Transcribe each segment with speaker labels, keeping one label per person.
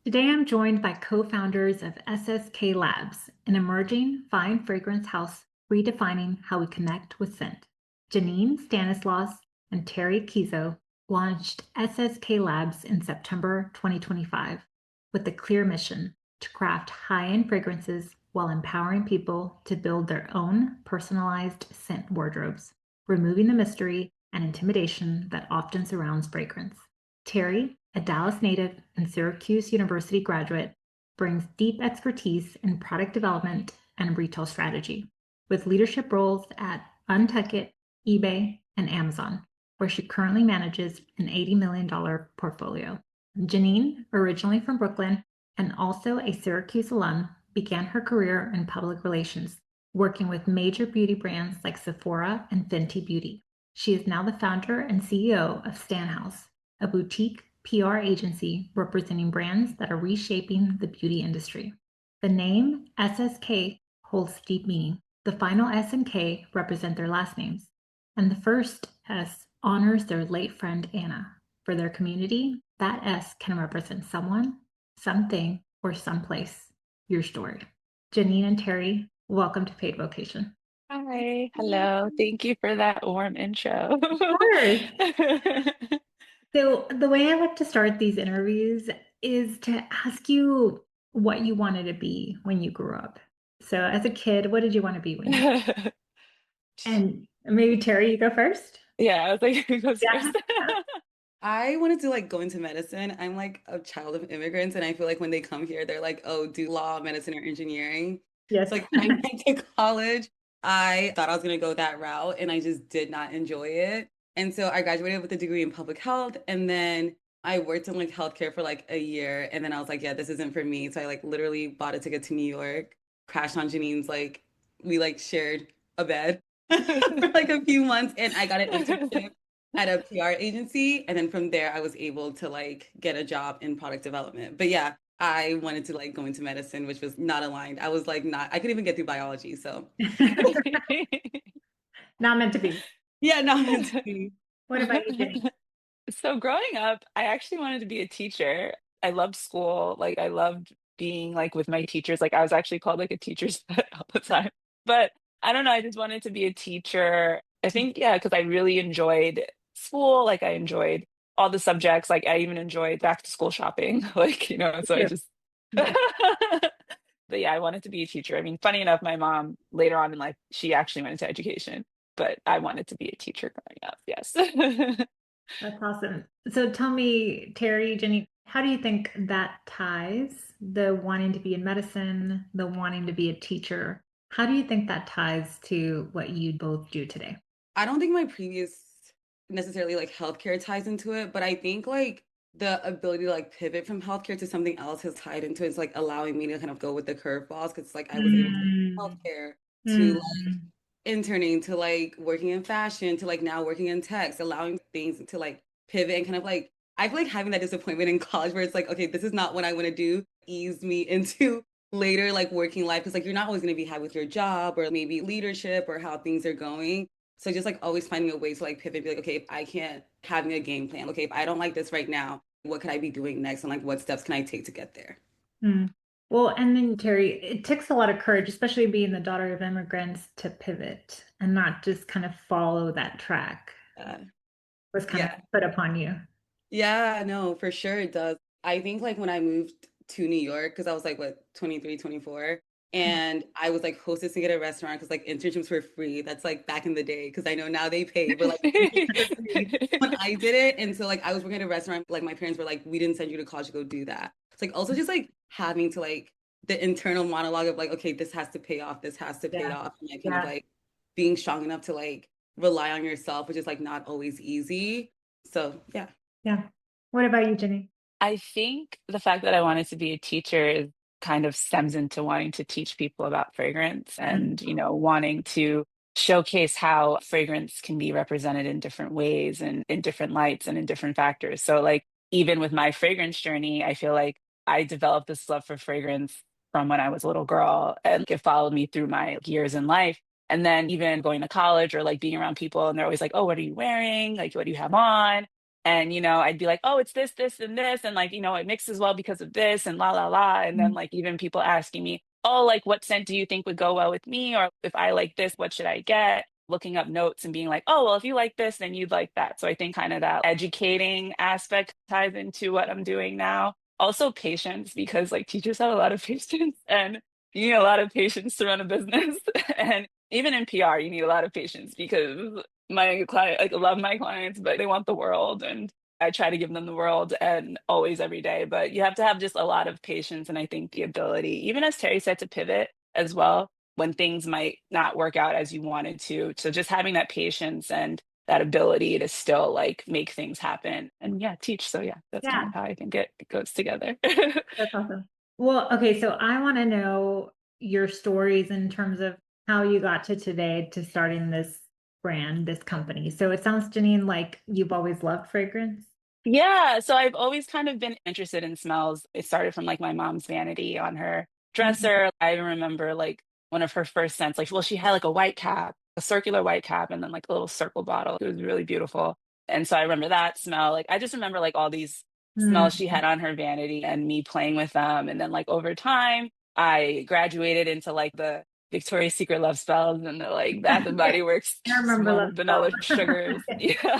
Speaker 1: Today I'm joined by co-founders of S.S.K Labs, an emerging fine fragrance house redefining how we connect with scent. Jeanine Stanislaus and Terry Kezoh launched S.S.K Labs in September 2025 with a clear mission to craft high-end fragrances while empowering people to build their own personalized scent wardrobes, removing the mystery and intimidation that often surrounds fragrance. Terry, a Dallas native and Syracuse University graduate, brings deep expertise in product development and retail strategy, with leadership roles at Untuckit, eBay, and Amazon, where she currently manages an $80 million portfolio. Jeanine, originally from Brooklyn and also a Syracuse alum, began her career in public relations, working with major beauty brands like Sephora and Fenty Beauty. She is now the founder and CEO of Stanhouse, a boutique PR agency representing brands that are reshaping the beauty industry. The name S.S.K holds deep meaning. The final S and K represent their last names, and the first S honors their late friend Anna. For their community, that S can represent someone, something, or someplace. Your story. Jeanine and Terry, welcome to Paid Vocation.
Speaker 2: Hi, hello. Thank you for that warm intro.
Speaker 1: Of course. So, the way I like to start these interviews is to ask you what you wanted to be when you grew up. So, as a kid, what did you want to be when you and maybe Terry, you go first?
Speaker 2: Yeah, I was like, who goes
Speaker 1: Yeah.
Speaker 2: first?
Speaker 3: I wanted to go into medicine. I'm like a child of immigrants, and I feel like when they come here, they're like, oh, do law, medicine, or engineering.
Speaker 1: Yes.
Speaker 3: So like I went to college. I thought I was gonna go that route, and I just did not enjoy it. And so I graduated with a degree in public health, and then I worked in like healthcare for like a year, and then I was like, yeah, this isn't for me. So I like literally bought a ticket to New York, crashed on Janine's we like shared a bed for like a few months, and I got an internship at a PR agency. And then from there, I was able to like get a job in product development. But yeah, I wanted to like go into medicine, which was not aligned. I was like, not, I couldn't even get through biology. So
Speaker 1: Not meant to be.
Speaker 3: yeah, not meant to be.
Speaker 1: What about you, Jenny?
Speaker 2: So growing up, I actually wanted to be a teacher. I loved school. Like I loved being like with my teachers. Like I was actually called like a teacher's pet all the time. But I don't know, I just wanted to be a teacher. I think, yeah, because I really enjoyed school. Like I enjoyed all the subjects. Like I even enjoyed back to school shopping. Like, so I
Speaker 1: Yeah.
Speaker 2: just
Speaker 1: Yeah.
Speaker 2: but yeah, I wanted to be a teacher. I mean, funny enough, my mom later on in life, she actually went into education, but I wanted to be a teacher growing up. Yes.
Speaker 1: That's awesome. So tell me, Terry, Jenny, how do you think that ties the wanting to be in medicine, the wanting to be a teacher? How do you think that ties to what you both do today?
Speaker 3: I don't think my previous necessarily like healthcare ties into it, but I think like the ability to like pivot from healthcare to something else has tied into it. It's like allowing me to kind of go with the curveballs because like I was able to
Speaker 1: Mm,
Speaker 3: healthcare to
Speaker 1: mm,
Speaker 3: interning to like working in fashion to like now working in tech, allowing things to like pivot and kind of like I feel like having that disappointment in college where it's like, okay, this is not what I want to do, eased me into later like working life because like you're not always going to be happy with your job or maybe leadership or how things are going. So just like always finding a way to like pivot, be like, okay, if I can't having a game plan, okay, if I don't like this right now, what could I be doing next and like what steps can I take to get there?
Speaker 1: mm. Well, and then Terry, it takes a lot of courage, especially being the daughter of immigrants, to pivot and not just kind of follow that track
Speaker 3: Uh,
Speaker 1: was kind of
Speaker 3: yeah.
Speaker 1: put upon you.
Speaker 3: Yeah, no, for sure it does. I think like when I moved to New York, because I was like, what, 23, 24, and I was like hostessing at a restaurant because like internships were free. That's like back in the day, because I know now they pay, but like internships were free when I did it. And so like I was working at a restaurant, like my parents were like, we didn't send you to college to go do that. It's like also just like having to like the internal monologue of like, okay, this has to pay off, this has to pay
Speaker 1: Yeah.
Speaker 3: off, and like kind of
Speaker 1: Yeah.
Speaker 3: like being strong enough to like rely on yourself, which is like not always easy. So yeah.
Speaker 1: Yeah. What about you, Jenny?
Speaker 2: I think the fact that I wanted to be a teacher is kind of stems into wanting to teach people about fragrance
Speaker 1: Mm,
Speaker 2: and, wanting to showcase how fragrance can be represented in different ways and in different lights and in different factors. So, like, even with my fragrance journey, I feel like I developed this love for fragrance from when I was a little girl and it followed me through my years in life. And then even going to college or like being around people and they're always like, oh, what are you wearing? Like, what do you have on? And, I'd be like, oh, it's this, this, and this. And like, it mixes well because of this and la, la, la. And then like even people asking me, oh, like what scent do you think would go well with me? Or if I like this, what should I get? Looking up notes and being like, oh, well, if you like this, then you'd like that. So I think kind of that educating aspect ties into what I'm doing now. Also patience, because like teachers have a lot of patience and you need a lot of patience to run a business. And even in PR, you need a lot of patience because my client, like, I love my clients, but they want the world. And I try to give them the world and always every day. But you have to have just a lot of patience. And I think the ability, even as Terry said, to pivot as well when things might not work out as you wanted to. So just having that patience and that ability to still like make things happen and yeah, teach. So yeah, that's kind
Speaker 1: Yeah,
Speaker 2: of how I think it goes together.
Speaker 1: that's awesome. Well, okay, so I want to know your stories in terms of how you got to today to starting this brand, this company. So it sounds, Jeanine, like you've always loved fragrance.
Speaker 2: Yeah, so I've always kind of been interested in smells. It started from like my mom's vanity on her
Speaker 1: Mhm.
Speaker 2: dresser. I even remember like one of her first scents, like, well, she had like a white cap, a circular white cap, and then like a little circle bottle. It was really beautiful. And so I remember that smell. Like, I just remember like all these smells she had on her vanity and me playing with them. And then like over time, I graduated into like the Victoria's Secret love spells and the like Bath and Body Works
Speaker 1: I remember
Speaker 2: smell
Speaker 1: Love
Speaker 2: of vanilla
Speaker 1: Spell.
Speaker 2: sugars. Yeah.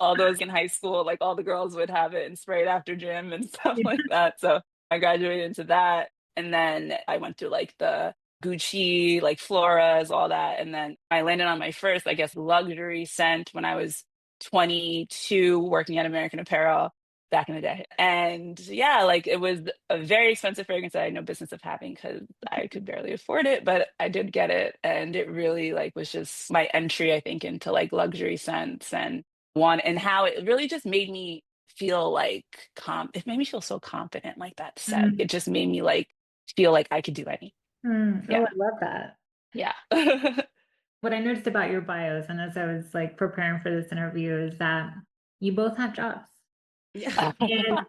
Speaker 2: All those in high school, like all the girls would have it and spray it after gym and stuff like that. So I graduated into that. And then I went through like the Gucci, like Floras, all that. And then I landed on my first, I guess, luxury scent when I was 22 working at American Apparel back in the day. And yeah, like it was a very expensive fragrance that I had no business of having because I could barely afford it, but I did get it. And it really like was just my entry, I think, into like luxury scents and one and how it really just made me feel like it made me feel so confident, like that scent.
Speaker 1: Mm,
Speaker 2: It just made me like feel like I could do anything.
Speaker 1: Oh,
Speaker 2: Yeah.
Speaker 1: I love that.
Speaker 2: Yeah.
Speaker 1: What I noticed about your bios, and as I was like preparing for this interview, is that you both have jobs.
Speaker 3: Yeah.
Speaker 1: And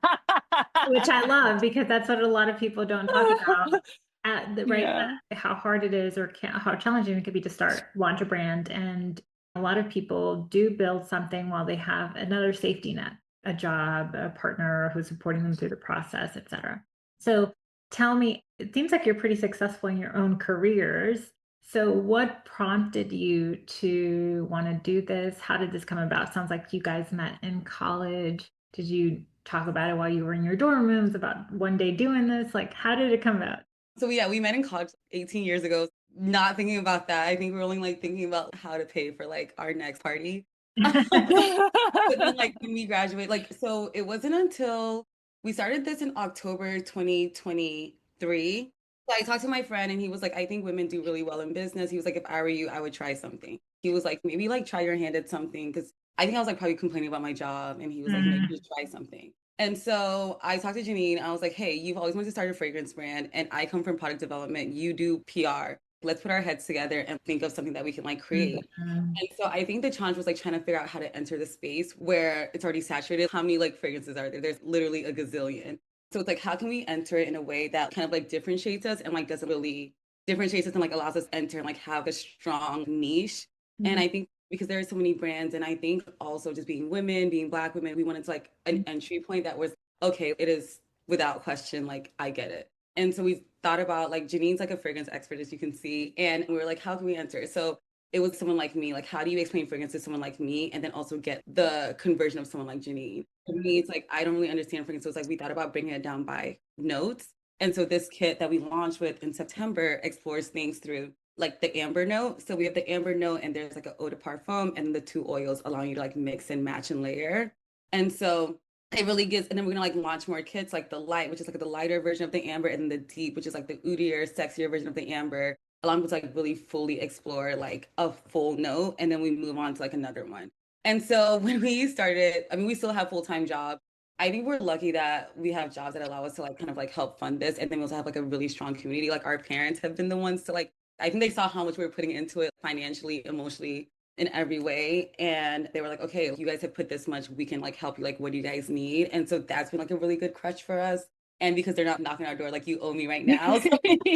Speaker 1: which I love because that's what a lot of people don't talk about at the right
Speaker 2: Yeah.
Speaker 1: how hard it is or how challenging it could be to start launch a brand. And a lot of people do build something while they have another safety net, a job, a partner who's supporting them through the process, etc. So tell me, it seems like you're pretty successful in your own careers. So what prompted you to want to do this? How did this come about? Sounds like you guys met in college. Did you talk about it while you were in your dorm rooms about one day doing this? Like, how did it come about?
Speaker 3: So yeah, we met in college 18 years ago. Not thinking about that. I think we were only like thinking about how to pay for like our next party. But then like when we graduate, like so it wasn't until we started this in October 2023. So I talked to my friend and he was like, I think women do really well in business. He was like, if I were you, I would try something. He was like, maybe like try your hand at something. Cause I think I was like probably complaining about my job. And he was like, you
Speaker 1: Mm,
Speaker 3: should try something. And so I talked to Jeanine. I was like, hey, you've always wanted to start a fragrance brand. And I come from product development. You do PR. Let's put our heads together and think of something that we can like create.
Speaker 1: mm,
Speaker 3: And so I think the challenge was like trying to figure out how to enter the space where it's already saturated. How many like fragrances are there? There's literally a gazillion. So it's like, how can we enter it in a way that kind of like differentiates us and like doesn't really differentiates us and like allows us to enter and like have a strong niche. And
Speaker 1: mm,
Speaker 3: I think because there are so many brands, and I think also just being women, being Black women, we wanted to like an entry point that was okay, it is without question, like I get it. And so we thought about like Jeanine's like a fragrance expert, as you can see. And we were like, how can we enter? So it was someone like me. Like, how do you explain fragrance to someone like me and then also get the conversion of someone like Jeanine? For me, it's like, I don't really understand fragrance. So it's like, we thought about bringing it down by notes. And so this kit that we launched with in September explores things through like the amber note. So we have the amber note and there's like an eau de parfum and the two oils allowing you to like mix and match and layer. And so it really gives, and then we're gonna like launch more kits like the light, which is like the lighter version of the amber, and then the deep, which is like the oodier, sexier version of the amber along with like really fully explore like a full note and then we move on to like another one. And so when we started, I mean, we still have full-time jobs. I think we're lucky that we have jobs that allow us to like kind of like help fund this. And then we also have like a really strong community. Like our parents have been the ones to like, I think they saw how much we were putting into it financially, emotionally, in every way. And they were like, okay, you guys have put this much, we can like help you. Like, what do you guys need? And so that's been like a really good crutch for us. And because they're not knocking our door, like you owe me right now. So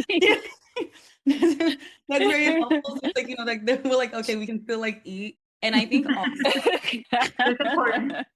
Speaker 3: yeah. That's very helpful. So it's like, like we're like, okay, we can still like eat. And I think also
Speaker 1: It's important. It's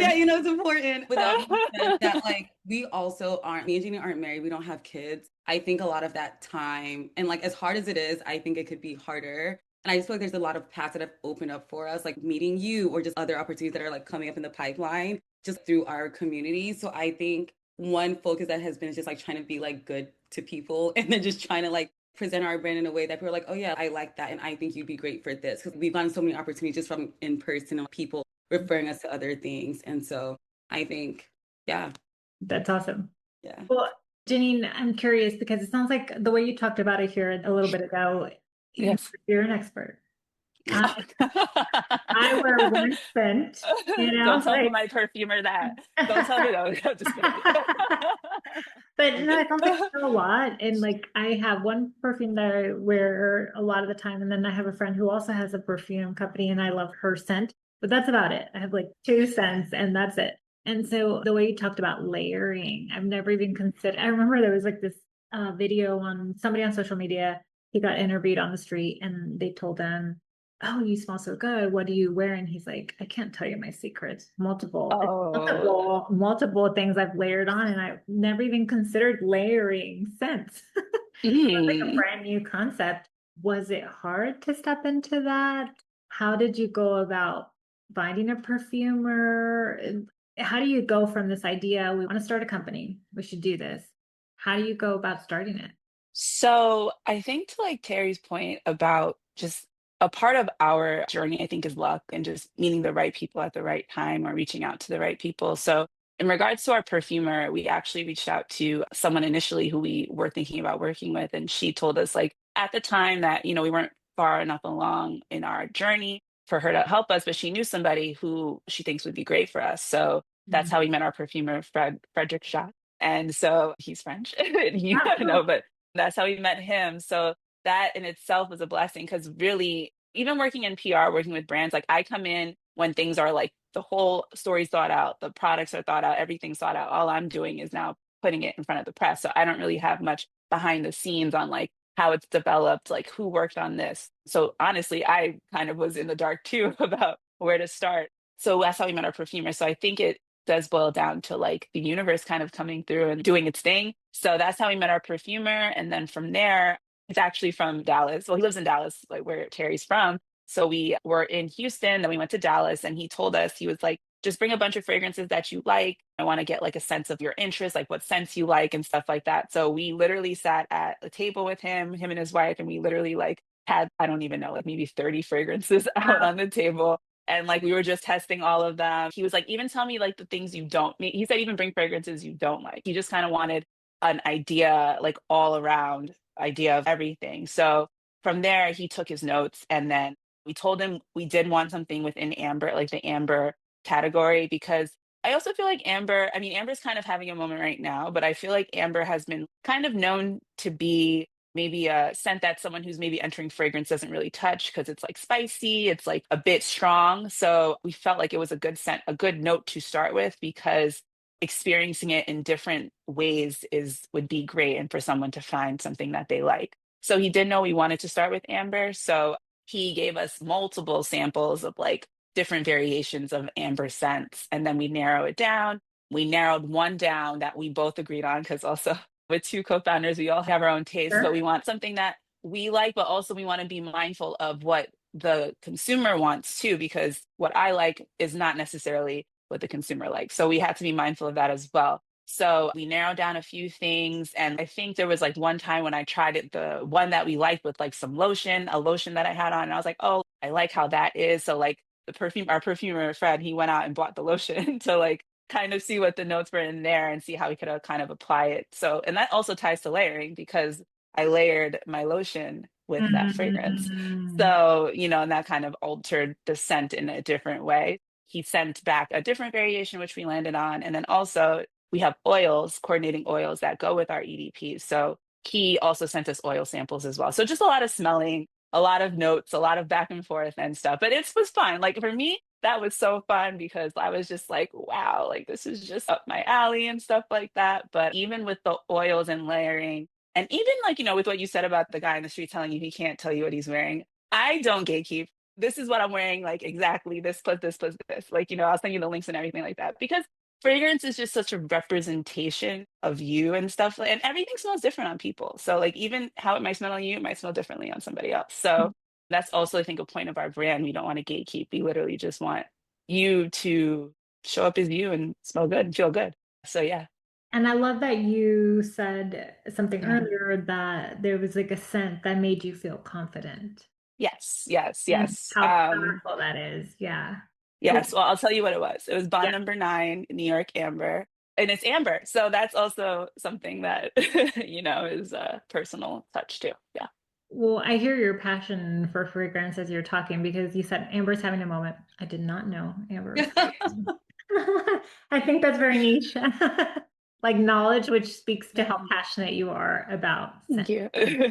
Speaker 3: Yeah, you know, it's important. With that being said, that like we also aren't, me and Jeannie aren't married. We don't have kids. I think a lot of that time, and like as hard as it is, I think it could be harder. And I just feel like there's a lot of paths that have opened up for us, like meeting you or just other opportunities that are like coming up in the pipeline just through our community. So I think one focus that has been is just like trying to be like good to people and then just trying to like present our brand in a way that people are like, oh yeah, I like that. And I think you'd be great for this. Because we've gotten so many opportunities just from in person people referring us to other things. And so I think, yeah.
Speaker 1: That's awesome.
Speaker 3: Yeah.
Speaker 1: Well, Jeanine, I'm curious because it sounds like the way you talked about it here a little bit ago,
Speaker 2: Yes.
Speaker 1: you're an expert. I wear one scent,
Speaker 2: Don't tell
Speaker 1: like
Speaker 2: my perfumer that. Don't tell me that. I'm just kidding.
Speaker 1: But no, it sounds like you know a lot. And like I have one perfume that I wear a lot of the time, and then I have a friend who also has a perfume company, and I love her scent. But that's about it. I have like two scents, and that's it. And so the way you talked about layering, I've never even considered. I remember there was like this video on somebody on social media. He got interviewed on the street, and they told him, "Oh, you smell so good. What do you wear?" And he's like, "I can't tell you my secrets.
Speaker 2: Oh.
Speaker 1: Multiple things I've layered on, and I've never even considered layering scents." It's like a
Speaker 2: Mm.
Speaker 1: brand new concept. Was it hard to step into that? How did you go about finding a perfumer? How do you go from this idea, we want to start a company, we should do this? How do you go about starting it?
Speaker 2: So I think to like Terry's point about just a part of our journey, I think, is luck and just meeting the right people at the right time or reaching out to the right people. So in regards to our perfumer, we actually reached out to someone initially who we were thinking about working with. And she told us like at the time that, we weren't far enough along in our journey for her to help us, but she knew somebody who she thinks would be great for us. So that's how we met our perfumer, Frederick Jacques. And so he's French. You
Speaker 1: Oh,
Speaker 2: know,
Speaker 1: cool.
Speaker 2: but that's how we met him. So that in itself was a blessing because really, even working in PR, working with brands, like I come in when things are like the whole story's thought out, the products are thought out, everything's thought out. All I'm doing is now putting it in front of the press. So I don't really have much behind the scenes on like how it's developed, like who worked on this. So honestly, I kind of was in the dark too about where to start. So that's how we met our perfumer. So I think it does boil down to like the universe kind of coming through and doing its thing. So that's how we met our perfumer. And then from there, it's actually from Dallas. Well, he lives in Dallas, like where Terry's from. So we were in Houston, then we went to Dallas, and he told us, he was like, just bring a bunch of fragrances that you like. I want to get like a sense of your interest, like what scents you like and stuff like that. So we literally sat at a table with him and his wife, and we literally like had, I don't even know, like maybe 30 fragrances out
Speaker 1: Wow.
Speaker 2: on the table. And like we were just testing all of them. He was like, even tell me like the things you don't, he said, even bring fragrances you don't like. He just kind of wanted an idea, like all around idea of everything. So from there, he took his notes, and then we told him we did want something within amber, like the amber category, because I also feel like amber, I mean, amber's kind of having a moment right now, but I feel like amber has been kind of known to be maybe a scent that someone who's maybe entering fragrance doesn't really touch because it's like spicy, it's like a bit strong. So we felt like it was a good scent, a good note to start with, because experiencing it in different ways is would be great and for someone to find something that they like. So he did know we wanted to start with amber. So he gave us multiple samples of like different variations of amber scents. And then we narrow it down. We narrowed one down that we both agreed on because also with two co-founders, we all have our own tastes, but
Speaker 1: Sure.
Speaker 2: we want something that we like, but also we want to be mindful of what the consumer wants too, because what I like is not necessarily what the consumer likes. So we had to be mindful of that as well. So we narrowed down a few things. And I think there was like one time when I tried it, the one that we liked with like some lotion, a lotion that I had on. And I was like, oh, I like how that is. So like our perfumer, Fred, he went out and bought the lotion to like kind of see what the notes were in there and see how we could kind of apply it. So, and that also ties to layering because I layered my lotion with that fragrance.
Speaker 1: Mm.
Speaker 2: So, and that kind of altered the scent in a different way. He sent back a different variation, which we landed on. And then also we have oils, coordinating oils that go with our EDPs. So he also sent us oil samples as well. So just a lot of smelling, a lot of notes, a lot of back and forth and stuff. But it was fun. Like for me, that was so fun because I was just like, wow, like this is just up my alley and stuff like that. But even with the oils and layering, and even like, with what you said about the guy in the street telling you he can't tell you what he's wearing, I don't gatekeep. this is what I'm wearing, like exactly this plus this plus this. Like, I'll send you the links and everything like that. Because fragrance is just such a representation of you and stuff. And everything smells different on people. So like even how it might smell on you, it might smell differently on somebody else. So that's also, I think, a point of our brand. We don't want to gatekeep. We literally just want you to show up as you and smell good and feel good. So yeah.
Speaker 1: And I love that you said something
Speaker 2: Yeah.
Speaker 1: earlier that there was like a scent that made you feel confident.
Speaker 2: Yes, yes,
Speaker 1: And
Speaker 2: yes.
Speaker 1: how powerful that is. Yeah. Cool.
Speaker 2: Yes. Well, I'll tell you what it was. It was
Speaker 1: Yeah.
Speaker 2: bond number 9, New York Amber. And it's amber. So that's also something that, is a personal touch too. Yeah.
Speaker 1: Well, I hear your passion for fragrance as you're talking because you said Amber's having a moment. I did not know Amber was having I think that's very niche. Like knowledge, which speaks to how passionate you are about
Speaker 2: Thank
Speaker 1: scent.
Speaker 2: you.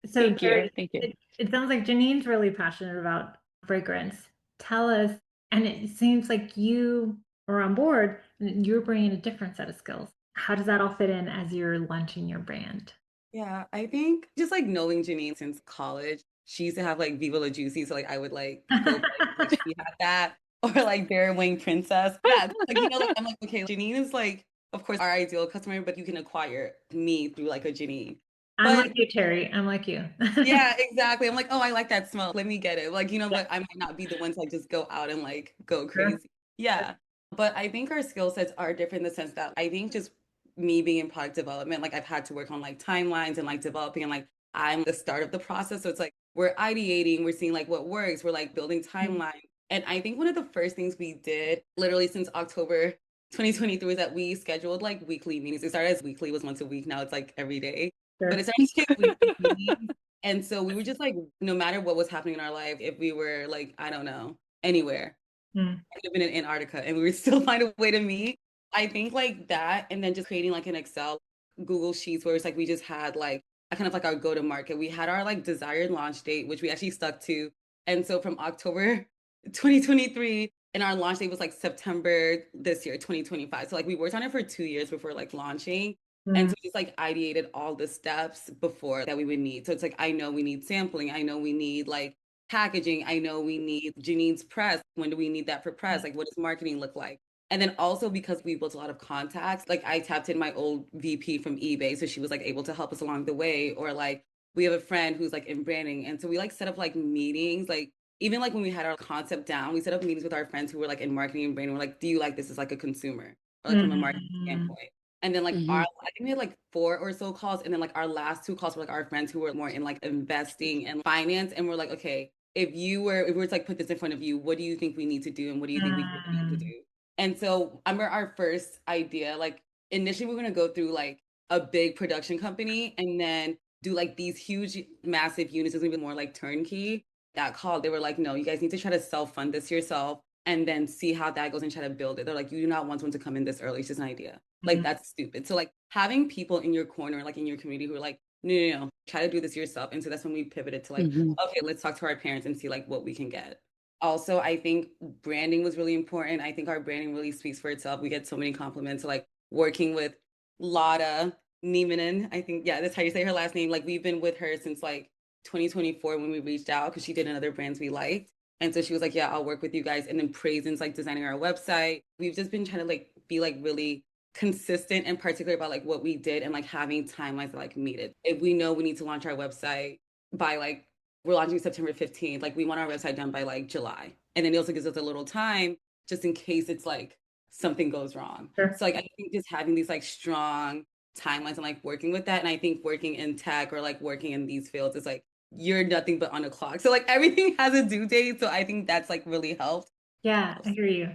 Speaker 1: So,
Speaker 2: Thank you.
Speaker 1: Terry,
Speaker 2: Thank you.
Speaker 1: it sounds like Janine's really passionate about fragrance. Tell us, and it seems like you are on board and you're bringing a different set of skills. How does that all fit in as you're launching your brand?
Speaker 3: Yeah, I think just like knowing Jeanine since college, she used to have like Viva La Juicy. So like I would like go like she had that or like Bare Wing Princess. Yeah, like like I'm like, okay, Jeanine is like, of course, our ideal customer, but you can acquire me through like a Jeanine.
Speaker 1: I'm
Speaker 3: But
Speaker 1: like you, Terry. I'm like you.
Speaker 3: yeah, exactly. I'm like, oh, I like that smell. Let me get it. Like,
Speaker 1: Yeah,
Speaker 3: but I might not be the one to like just go out and like go
Speaker 1: sure.
Speaker 3: crazy. Yeah. But I think our skill sets are different in the sense that I think just me being in product development, like I've had to work on like timelines and like developing and like I'm the start of the process. So it's like we're ideating, we're seeing like what works, we're like building timeline. And I think one of the first things we did literally since October 2023 is that we scheduled like weekly meetings. It started as weekly, was once a week. Now it's like every day.
Speaker 1: Sure.
Speaker 3: But it started to get weekly meetings. And so we were just like, no matter what was happening in our life, if we were like, I don't know, anywhere,
Speaker 1: Mm.
Speaker 3: I could have been in Antarctica and we would still find a way to meet. I think like that, and then just creating like an Excel, Google Sheets where it's like we just had like a kind of like our go to market. We had our like desired launch date, which we actually stuck to. And so from October 2023, and our launch date was like September this year, 2025. So like we worked on it for 2 years before like launching. And so we just like ideated all the steps before that we would need. So it's like, I know we need sampling. I know we need like packaging. I know we need Janine's press. When do we need that for press? Like, what does marketing look like? And then also because we built a lot of contacts, like I tapped in my old VP from eBay. So she was like able to help us along the way. Or like we have a friend who's like in branding. And so we like set up like meetings, like even like when we had our concept down, we set up meetings with our friends who were like in marketing and branding. We're like, do you like this as like a consumer or like from a marketing standpoint? And then like I think we had like 4 or so calls. And then like our last 2 calls were like our friends who were more in like investing and finance. And we're like, okay, if we were to like put this in front of you, what do you think we need to do? And what do you think we need to do? And so I remember our first idea, like initially we were gonna go through like a big production company and then do like these huge, massive units. It's gonna be more like turnkey. That call, they were like, no, you guys need to try to self-fund this yourself and then see how that goes and try to build it. They're like, you do not want someone to come in this early. It's just an idea. Like that's stupid. So like having people in your corner, like in your community who are like, no, try to do this yourself. And so that's when we pivoted to like, okay, let's talk to our parents and see like what we can get. Also, I think branding was really important. I think our branding really speaks for itself. We get so many compliments. Like working with Lada Niemanen, I think, yeah, that's how you say her last name. Like we've been with her since like 2024 when we reached out because she did another brands we liked. And so she was like, yeah, I'll work with you guys. And then Praisen's like designing our website. We've just been trying to like be like really consistent and particular about like what we did and like having timelines that like meet it. If we know we need to launch our website by like, we're launching September 15th, like we want our website done by like July. And then it also gives us a little time just in case it's like something goes wrong.
Speaker 1: Sure.
Speaker 3: So like I think just having these like strong timelines and like working with that. And I think working in tech or like working in these fields is like you're nothing but on a clock. So like everything has a due date. So I think that's like really helped.
Speaker 1: Yeah, I hear you.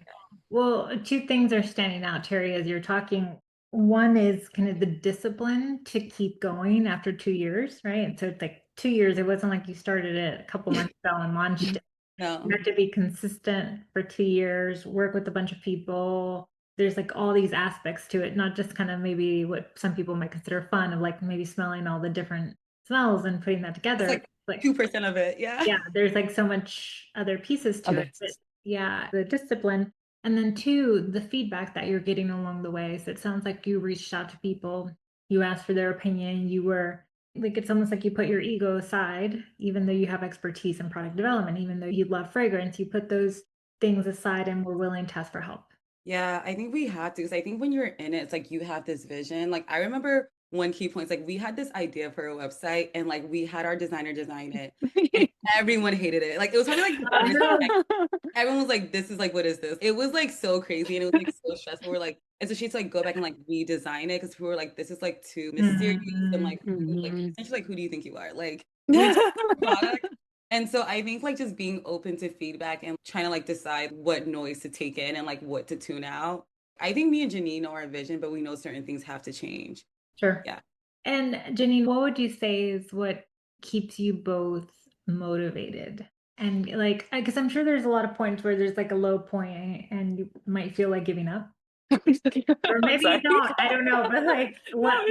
Speaker 1: Well, 2 things are standing out, Terry, as you're talking. One is kind of the discipline to keep going after 2 years, right? So it's like 2 years. It wasn't like you started it a couple months ago and launched it.
Speaker 3: No.
Speaker 1: You have to be consistent for 2 years, work with a bunch of people. There's like all these aspects to it, not just kind of maybe what some people might consider fun of like maybe smelling all the different smells and putting that together.
Speaker 3: It's like 2% of it. Yeah.
Speaker 1: Yeah, there's like so much other pieces to it. But yeah, the discipline. And then 2, the feedback that you're getting along the way. So it sounds like you reached out to people, you asked for their opinion, you were Like it's almost like you put your ego aside, even though you have expertise in product development, even though you love fragrance, you put those things aside and we're willing to ask for help.
Speaker 3: Yeah, I think we have to, because I think when you're in it, it's like you have this vision. Like I remember one key point, like we had this idea for a website and like we had our designer design it and everyone hated it. Like it was probably like the first time, like, everyone was like, this is like, what is this? It was like so crazy and it was like so stressful. We're like, and so she had to like go back and like redesign it because we were like, this is like too mysterious and
Speaker 1: Mhm.
Speaker 3: like, like
Speaker 2: Mhm.
Speaker 3: essentially like, who do you think you are? Like we just product. And so I think like just being open to feedback and trying to like decide what noise to take in and like what to tune out. I think me and Jeanine know our vision, but we know certain things have to change.
Speaker 1: Sure.
Speaker 3: Yeah.
Speaker 1: And Jeanine, what would you say is what keeps you both motivated? And like, because I'm sure there's a lot of points where there's like a low point and you might feel like giving up, or
Speaker 2: I'm
Speaker 1: maybe you
Speaker 2: sorry.
Speaker 1: don't. I don't know, but like,
Speaker 2: No,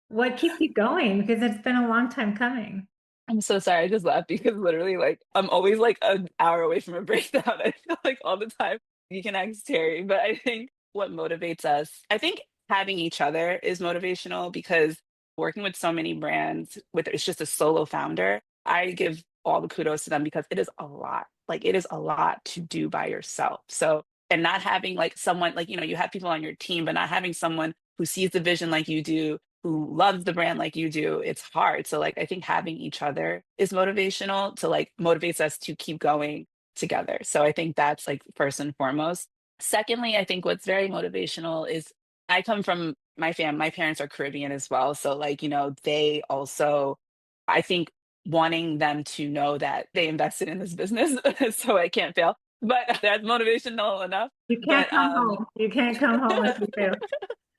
Speaker 1: what keeps you going? Because it's been a long time coming.
Speaker 2: I'm so sorry. I just laughed because literally, like, I'm always like an hour away from a breakdown. I feel like all the time. You can ask Terry, but I think what motivates us, I think having each other is motivational because working with so many brands, with it's just a solo founder, I give all the kudos to them because it is a lot. Like, it is a lot to do by yourself. So, and not having like someone, like, you have people on your team, but not having someone who sees the vision like you do, who loves the brand like you do, it's hard. So like I think having each other is motivational to like motivates us to keep going together. So I think that's like first and foremost. Secondly, I think what's very motivational is I come from my parents are Caribbean as well. So like, they also I think wanting them to know that they invested in this business so I can't fail. But that's motivational enough.
Speaker 1: You can't
Speaker 2: But
Speaker 1: come home. You can't come home if you fail.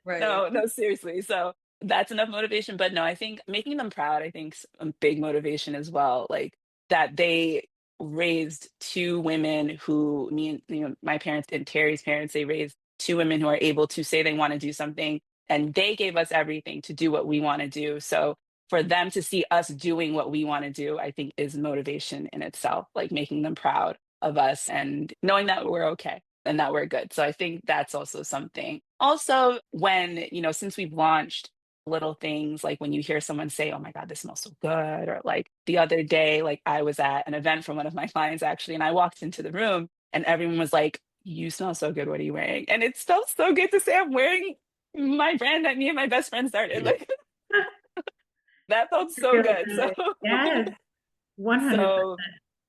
Speaker 3: Right.
Speaker 2: no, no, seriously. So that's enough motivation. But no, I think making them proud, I think a big motivation as well. Like that they raised two women who me and my parents and Terry's parents, they raised two women who are able to say they want to do something and they gave us everything to do what we want to do. So for them to see us doing what we want to do, I think is motivation in itself, like making them proud of us and knowing that we're okay and that we're good. So I think that's also something. Also, when, since we've launched little things like when you hear someone say, oh my God, this smells so good. Or like the other day, like I was at an event for one of my clients actually, and I walked into the room and everyone was like, you smell so good. What are you wearing? And it felt so good to say I'm wearing my brand that me and my best friend started. Like that felt so
Speaker 1: Feel
Speaker 2: good. So
Speaker 1: good. Yes, 100%.
Speaker 2: so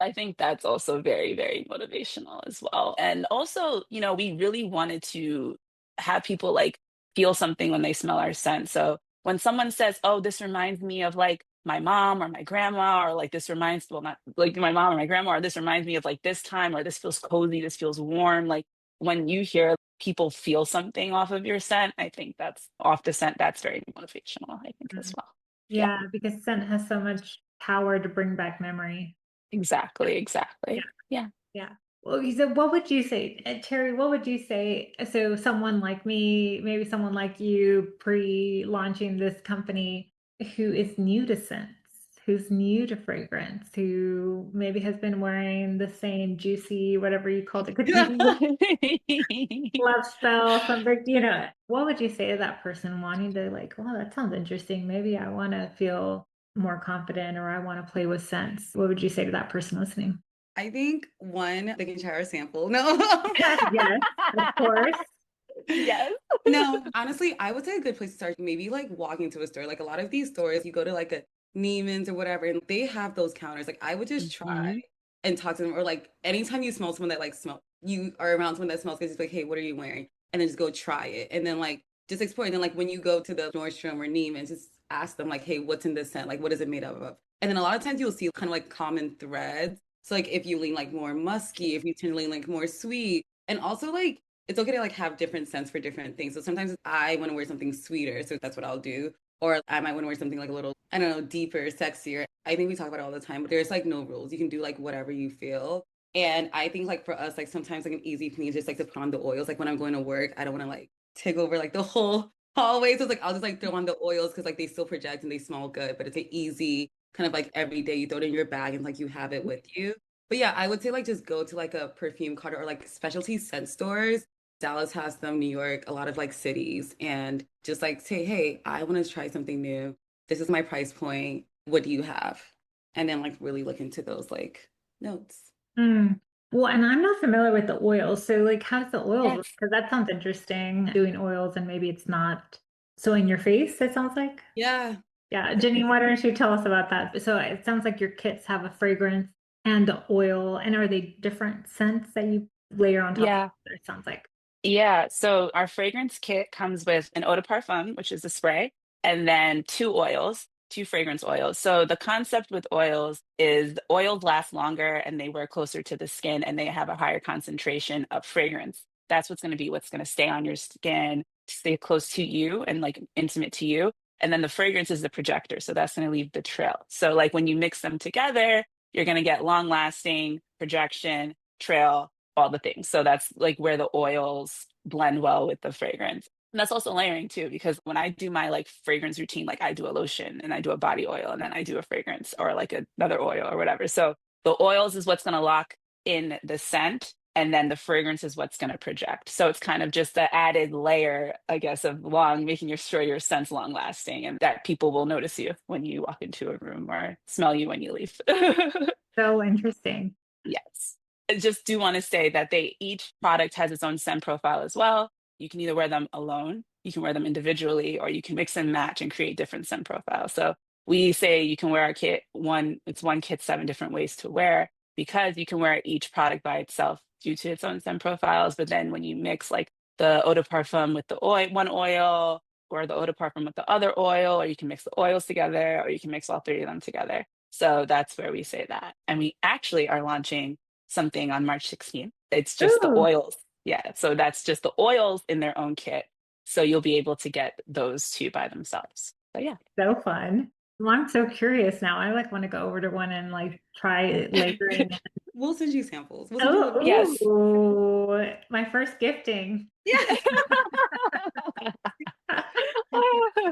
Speaker 2: I think that's also very, very motivational as well. And also, we really wanted to have people like feel something when they smell our scent. So when someone says, oh, this reminds me of like my mom or my grandma, or like this reminds, well, not like my mom or my grandma, or this reminds me of like this time, or this feels cozy, this feels warm. Like when you hear people feel something off of your scent, I think that's off the scent, that's very motivational, I think as well. Yeah,
Speaker 1: Yeah, because scent has so much power to bring back memory.
Speaker 2: exactly,
Speaker 1: Yeah,
Speaker 2: exactly. Yeah.
Speaker 1: yeah. Well, so what would you say, Terry? What would you say? So, someone like me, maybe someone like you, pre-launching this company, who is new to scents, who's new to fragrance, who maybe has been wearing the same juicy, whatever you called it, love spell, something, what would you say to that person wanting to like, well, that sounds interesting. Maybe I want to feel more confident or I want to play with scents. What would you say to that person listening?
Speaker 3: I think one, they can try our sample. No.
Speaker 1: Yes, of course.
Speaker 2: Yes.
Speaker 3: No, honestly, I would say a good place to start, maybe like walking to a store. Like a lot of these stores, you go to like a Neiman's or whatever, and they have those counters. Like I would just try
Speaker 2: Mhm.
Speaker 3: and talk to them. Or like anytime you smell someone that like smell, you are around someone that smells good, just like, hey, what are you wearing? And then just go try it. And then like just explore. And then like when you go to the Nordstrom or Neiman's, just ask them like, hey, what's in this scent? Like what is it made of? And then a lot of times you'll see kind of like common threads. So like if you lean like more musky, if you tend to lean like more sweet, and also like it's okay to like have different scents for different things. So sometimes I want to wear something sweeter, so that's what I'll do. Or I might want to wear something like a little, I don't know, deeper, sexier. I think we talk about it all the time, but there's like no rules. You can do like whatever you feel. And I think like for us, like sometimes like an easy thing is just like to put on the oils. Like when I'm going to work, I don't want to like take over like the whole hallway. So it's like I'll just like throw on the oils because like they still project and they smell good, but it's an easy kind of like every day you throw it in your bag and like you have it with you. But yeah, I would say like just go to like a perfume cart or like specialty scent stores. Dallas has them, New York, a lot of like cities, and just like say, hey, I want to try something new. This is my price point. What do you have? And then like really look into those like notes.
Speaker 1: Mm. Well, and I'm not familiar with the oils. So, like, how does the oils work?
Speaker 2: Yes.
Speaker 1: Because that sounds interesting, doing oils, and maybe it's not so in your face, it sounds like.
Speaker 3: Yeah.
Speaker 1: Yeah. Jeanine, why don't you tell us about that? So, it sounds like your kits have a fragrance and the oil. And are they different scents that you layer on top of
Speaker 2: Yeah.
Speaker 1: each other? It sounds like.
Speaker 2: Yeah. So our fragrance kit comes with an eau de parfum, which is a spray, and then two oils, two fragrance oils. So the concept with oils is the oils last longer and they wear closer to the skin and they have a higher concentration of fragrance. That's what's going to be what's going to stay on your skin, stay close to you and like intimate to you. And then the fragrance is the projector. So that's going to leave the trail. So like when you mix them together, you're going to get long lasting projection, trail, all the things. So that's like where the oils blend well with the fragrance. And that's also layering too, because when I do my like fragrance routine, like I do a lotion and I do a body oil and then I do a fragrance or like another oil or whatever. So the oils is what's going to lock in the scent. And then the fragrance is what's going to project. So it's kind of just the added layer, I guess, of long, making sure your scent's long lasting and that people will notice you when you walk into a room or smell you when you leave.
Speaker 1: So interesting.
Speaker 2: Yes. I just do want to say that each product has its own scent profile as well. You can either wear them alone, you can wear them individually, or you can mix and match and create different scent profiles. So we say you can wear our kit it's one kit, 7 different ways to wear because you can wear each product by itself due to its own scent profiles. But then when you mix like the eau de parfum with the one oil, or the eau de parfum with the other oil, or you can mix the oils together, or you can mix all 3 of them together. So that's where we say that. And we actually are launching something on March 16th. It's just the
Speaker 1: Ooh,
Speaker 2: oils. Yeah. So that's just the oils in their own kit. So you'll be able to get those two by themselves. So yeah.
Speaker 1: so fun. Well, I'm so curious now. I like want to go over to one and like try layering.
Speaker 3: We'll send you samples. We'll send you little.
Speaker 2: Yes.
Speaker 1: Oh, ooh, my first gifting.
Speaker 3: Yeah.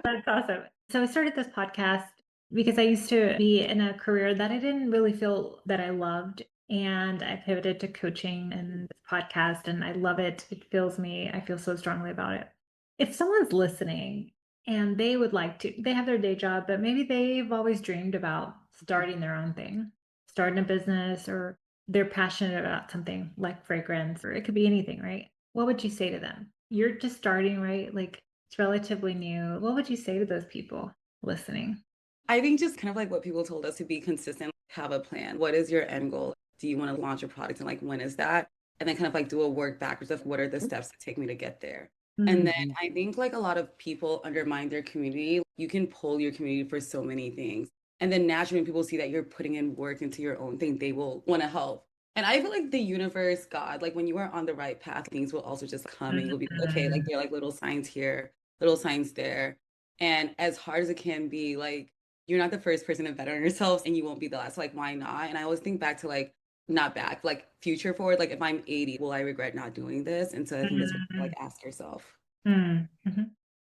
Speaker 1: That's awesome. So I started this podcast because I used to be in a career that I didn't really feel that I loved. And I pivoted to coaching and this podcast, and I love it. It fills me. I feel so strongly about it. If someone's listening and they would like to, they have their day job, but maybe they've always dreamed about starting their own thing, starting a business, or they're passionate about something like fragrance, or it could be anything, right? What would you say to them? You're just starting, right? Like it's relatively new. What would you say to those people listening?
Speaker 3: I think just kind of like what people told us to be consistent, have a plan. What is your end goal? Do you want to launch a product and like when is that? And then kind of like do a work backwards of what are the steps that take me to get there. And then
Speaker 1: Mm.
Speaker 3: I think like a lot of people undermine their community. You can pull your community for so many things. And then naturally, when people see that you're putting in work into your own thing, they will want to help. And I feel like the universe, God, like when you are on the right path, things will also just come and you'll be like, okay, like
Speaker 1: Mhm.
Speaker 3: there are like little signs here, little signs there. And as hard as it can be, like you're not the first person to bet on yourselves and you won't be the last. Like, why not? And I always think back to like, not back, like future forward. Like, if I'm 80, will I regret not doing this? And so I think that's what you, like ask yourself.
Speaker 1: Mhm.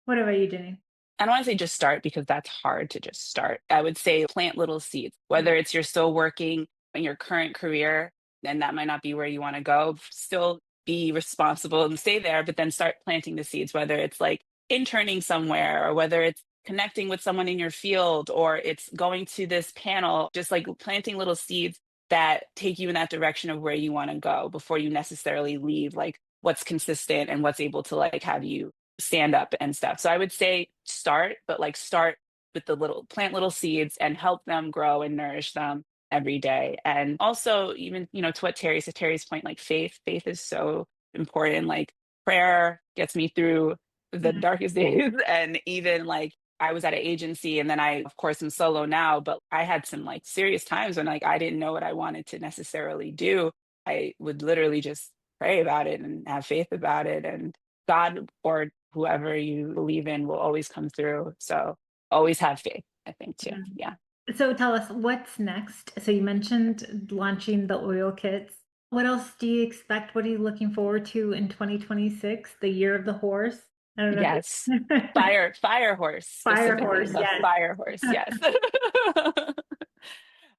Speaker 1: What about you, Jenny?
Speaker 2: I don't want to say just start because that's hard to just start. I would say plant little seeds, whether it's you're still working in your current career, then that might not be where you want to go. Still be responsible and stay there, but then start planting the seeds, whether it's like interning somewhere or whether it's connecting with someone in your field or it's going to this panel, just like planting little seeds that take you in that direction of where you want to go before you necessarily leave like what's consistent and what's able to like have you stand up and stuff. So I would say start, but like start with the plant little seeds and help them grow and nourish them every day. And also even, to what Terry said, Terry's point, like faith is so important. Like prayer gets me through the
Speaker 1: Mhm.
Speaker 2: darkest days. And even like I was at an agency and then I, of course, am solo now, but I had some like serious times when like I didn't know what I wanted to necessarily do. I would literally just pray about it and have faith about it. And God or whoever you believe in will always come through. So always have faith, I think, too.
Speaker 1: Mhm.
Speaker 2: Yeah.
Speaker 1: So tell us what's next. So you mentioned launching the oil kits. What else do you expect? What are you looking forward to in 2026, the year of the horse? I don't know
Speaker 2: Yes.
Speaker 1: if
Speaker 2: Fire horse,
Speaker 1: fire
Speaker 2: specifically
Speaker 1: horse,
Speaker 2: the
Speaker 1: yes.
Speaker 2: fire horse. Yes.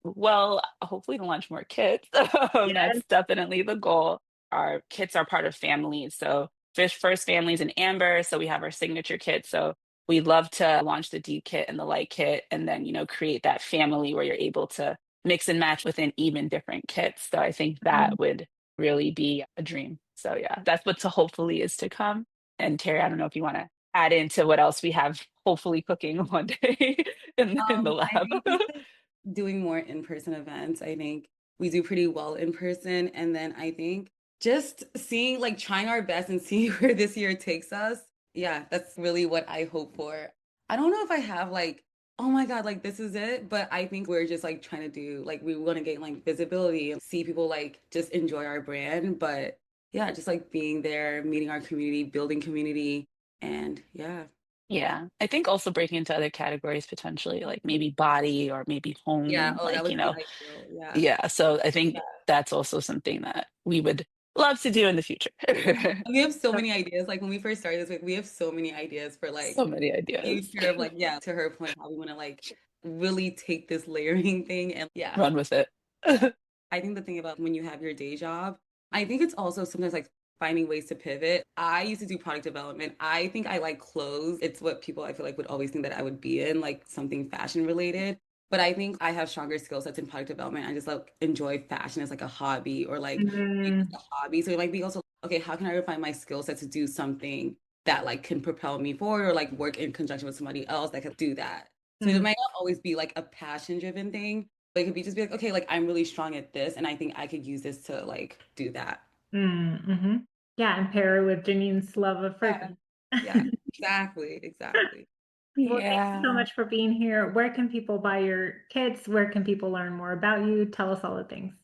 Speaker 2: Well, hopefully to launch more kits.
Speaker 1: Yes.
Speaker 2: That's definitely the goal. Our kits are part of families. So first families in amber. So we have our signature kit. So we love to launch the D kit and the light kit and then, create that family where you're able to mix and match within even different kits. So I think
Speaker 1: Mm.
Speaker 2: that would really be a dream. So yeah, that's what to hopefully is to come. And Terry, I don't know if you want to add into what else we have hopefully cooking one day in the
Speaker 3: I
Speaker 2: lab.
Speaker 3: think just like doing more in-person events. I think we do pretty well in person. And then I think just seeing like trying our best and seeing where this year takes us. Yeah, that's really what I hope for. I don't know if I have like, oh my God, like this is it. But I think we're just like trying to do like we want to gain like visibility and see people like just enjoy our brand. But yeah, just like being there, meeting our community, building community, and yeah.
Speaker 2: Yeah, I think also breaking into other categories potentially, like maybe body or maybe
Speaker 3: Yeah.
Speaker 2: home,
Speaker 3: Oh, that
Speaker 2: like,
Speaker 3: would be ideal. Yeah.
Speaker 2: yeah. So I think that's also something that we would love to do in the future.
Speaker 3: We have so many ideas. Like when we first started this week, we have so many ideas for like
Speaker 2: So many
Speaker 3: the
Speaker 2: ideas.
Speaker 3: future of like, yeah, to her point, how we want to like really take this layering thing. And yeah,
Speaker 2: Run with it.
Speaker 3: I think the thing about when you have your day job, I think it's also sometimes like finding ways to pivot. I used to do product development. I think I like clothes. It's what people I feel like would always think that I would be in, like something fashion related. But I think I have stronger skill sets in product development. I just like enjoy fashion as like a hobby or like it's
Speaker 1: Mm,
Speaker 3: a hobby. So it might be also, okay, how can I refine my skill set to do something that like can propel me forward or like work in conjunction with somebody else that can do that. So it
Speaker 1: mm,
Speaker 3: might not always be like a passion driven thing, but it could be just be like, okay, like I'm really strong at this and I think I could use this to like do that.
Speaker 1: mm-hmm. Yeah, and pair it with Janine's love of
Speaker 3: Yeah.
Speaker 1: fragrance.
Speaker 3: Yeah, exactly. Exactly.
Speaker 1: Well, thank you so
Speaker 2: Yeah.
Speaker 1: much for being here. Where can people buy your kits? Where can people learn more about you? Tell us all the things.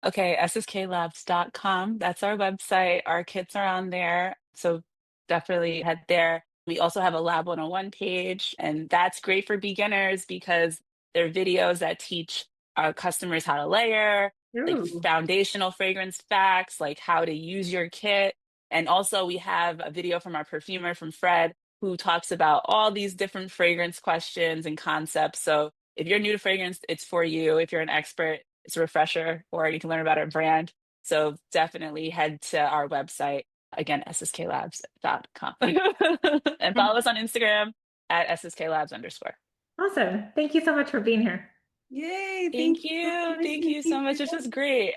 Speaker 2: Okay, SSKlabs.com. That's our website. Our kits are on there. So definitely head there. We also have a Lab 101 page, and that's great for beginners because there are videos that teach our customers how to layer, like
Speaker 1: Ooh.
Speaker 2: foundational fragrance facts, like how to use your kit. And also, we have a video from our perfumer, from Fred, who talks about all these different fragrance questions and concepts. So if you're new to fragrance, it's for you. If you're an expert, it's a refresher, or you can learn about our brand. So definitely head to our website, again, SSKlabs.com. And follow us on Instagram at SSKlabs underscore.
Speaker 1: Awesome. Thank you so much for being here.
Speaker 3: Yay. Thank
Speaker 2: Thank
Speaker 3: you.
Speaker 2: you.
Speaker 3: Nice
Speaker 2: Thank you so
Speaker 3: meeting
Speaker 2: much. This was
Speaker 3: you.
Speaker 2: great.